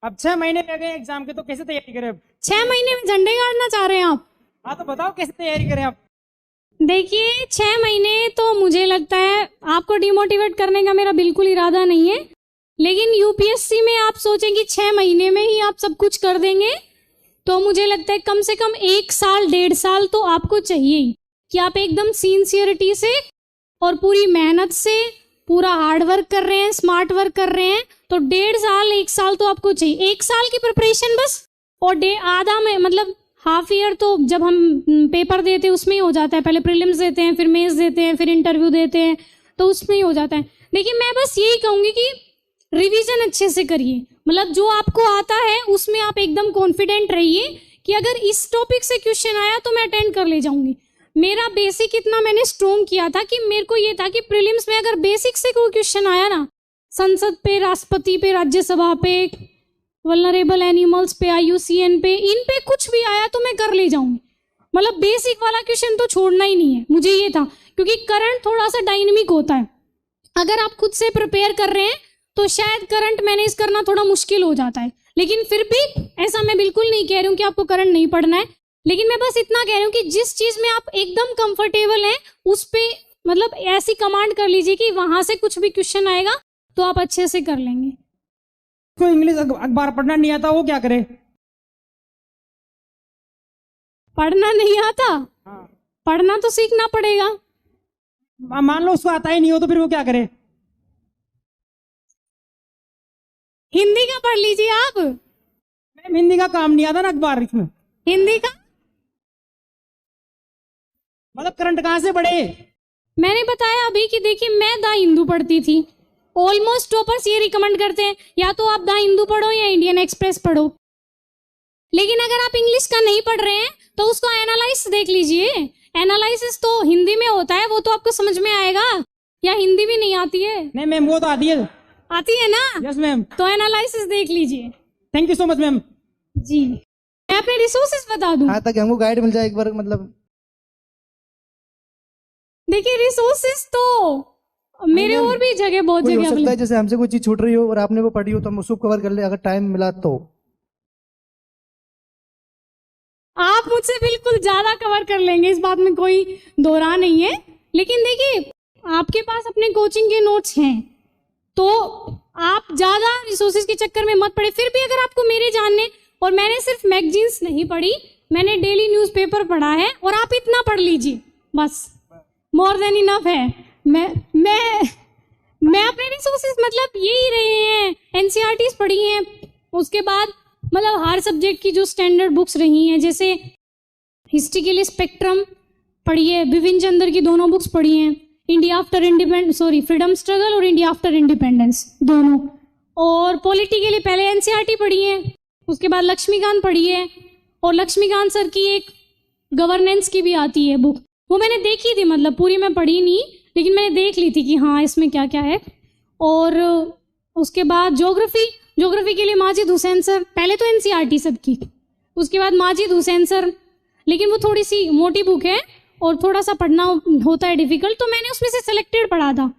अब 6 महीने रह गए एग्जाम के, तो कैसे तैयारी करें अब? 6 महीने में झंडे गाड़ना चाह रहे हैं आप? हाँ तो बताओ कैसे तैयारी करें आप? देखिए 6 महीने तो मुझे लगता है आपको डिमोटिवेट करने का मेरा बिल्कुल इरादा नहीं है, लेकिन यूपीएससी में आप सोचें कि 6 महीने में ही आप सब कुछ कर देंगे, तो मुझे लगता है कम से कम 1 साल 1.5 साल तो आपको चाहिए ही, कि आप एकदम सिंसियरिटी से और पूरी मेहनत से पूरा हार्ड वर्क कर रहे हैं, स्मार्ट वर्क कर रहे हैं, तो 1.5 साल 1 साल तो आपको चाहिए। 1 साल की प्रिपरेशन बस, और आधा में मतलब हाफ ईयर तो जब हम पेपर देते हैं उसमें ही हो जाता है। पहले प्रीलिम्स देते हैं, फिर मेंस देते हैं, फिर इंटरव्यू देते हैं, तो उसमें ही हो जाता है। देखिए मैं बस यही कहूँगी कि रिवीजन अच्छे से करिए, मतलब जो आपको आता है उसमें आप एकदम कॉन्फिडेंट रहिए कि अगर इस टॉपिक से क्वेश्चन आया तो मैं अटेंड कर ले जाऊंगी। मेरा बेसिक इतना मैंने स्ट्रॉन्ग किया था कि मेरे को ये था कि प्रीलिम्स में अगर बेसिक से कोई क्वेश्चन आया ना, संसद पे, राष्ट्रपति पे, राज्यसभा पे, वल्नरेबल एनिमल्स पे, IUCN पे, इन पे कुछ भी आया तो मैं कर ले जाऊंगी। मतलब बेसिक वाला क्वेश्चन तो छोड़ना ही नहीं है, मुझे ये था, क्योंकि करंट थोड़ा सा डायनेमिक होता है। अगर आप खुद से प्रिपेयर कर रहे हैं तो शायद करंट मैनेज करना थोड़ा मुश्किल हो जाता है, लेकिन फिर भी ऐसा मैं बिल्कुल नहीं कह रही हूँ कि आपको करंट नहीं पढ़ना है, लेकिन मैं बस इतना कह रही हूँ कि जिस चीज़ में आप एकदम कंफर्टेबल हैं उस पे मतलब ऐसी कमांड कर लीजिए कि वहां से कुछ भी क्वेश्चन आएगा तो आप अच्छे से कर लेंगे। कोई इंग्लिश अखबार पढ़ना नहीं आता, वो क्या करे? पढ़ना नहीं आता? हाँ। पढ़ना तो सीखना पड़ेगा। मान लो उसको आता ही नहीं हो तो फिर वो क्या करे? हिंदी का पढ़ लीजिए आप। मैम हिंदी का काम नहीं आता ना अखबार इसमें। हिंदी का मतलब करंट कहाँ से पढ़े? मैंने बताया अभी कि देखिए मैं द हिंदू पढ़ती थी। ऑलमोस्ट टॉपर्स ये रिकमेंड करते हैं या तो आप द हिंदू पढ़ो या इंडियन एक्सप्रेस पढ़ो, लेकिन अगर आप इंग्लिश का नहीं पढ़ रहे हैं तो उसको एनालाइज देख लीजिए। एनालिसिस तो हिंदी में होता है, वो तो आपको समझ में आएगा। या हिंदी भी नहीं आती है? नहीं मैम वो तो आती है। आती है ना? Yes ma'am. तो एनालिसिस देख लीजिए। Thank you so much ma'am. जी मैं अपने रिसोर्सेज बता दूं? हाँ, ताकि हमको गाइड मिल जाए एक बार। मतलब देखिए रिसोर्सेज तो मेरे और भी जगह बहुत कोई हो जगह सकता है जैसे हमसे कोई चीज छूट रही हो और आपने वो पढ़ी हो तो हम उसको कवर कर ले अगर टाइम मिला तो। आप मुझसे बिल्कुल ज्यादा कवर कर लेंगे, इस बात में कोई दो राय नहीं है। लेकिन देखिए आपके पास अपने कोचिंग के नोट्स हैं तो आप ज्यादा रिसोर्सेज के चक्कर में मत पड़े। फिर भी अगर आपको मेरे जानने, और मैंने सिर्फ मैगजीन्स नहीं पढ़ी, मैंने डेली न्यूज़पेपर पढ़ा है, और आप इतना पढ़ लीजिए बस, मोर देन इनफ है। मैं अपने रिसोर्सेज मतलब यही रहे हैं, NCERTs पढ़ी हैं, उसके बाद मतलब हर सब्जेक्ट की जो स्टैंडर्ड बुक्स रही हैं, जैसे हिस्ट्री के लिए स्पेक्ट्रम पढ़ी है, बिपिन चंद्र की दोनों बुक्स पढ़ी हैं, इंडिया आफ्टर फ्रीडम स्ट्रगल और इंडिया आफ्टर इंडिपेंडेंस दोनों, और पॉलिटी के लिए पहले NCERT पढ़ी है, उसके बाद लक्ष्मीकांत पढ़ी है, और लक्ष्मीकांत सर की एक गवर्नेंस की भी आती है बुक, वो मैंने देखी थी, मतलब पूरी मैं पढ़ी नहीं लेकिन मैंने देख ली थी कि हाँ इसमें क्या क्या है। और उसके बाद ज्योग्राफी के लिए माजिद हुसैन सर, पहले तो NCERT सबकी, उसके बाद माजिद हुसैन सर, लेकिन वो थोड़ी सी मोटी बुक है और थोड़ा सा पढ़ना होता है डिफिकल्ट, तो मैंने उसमें से सिलेक्टेड पढ़ा था।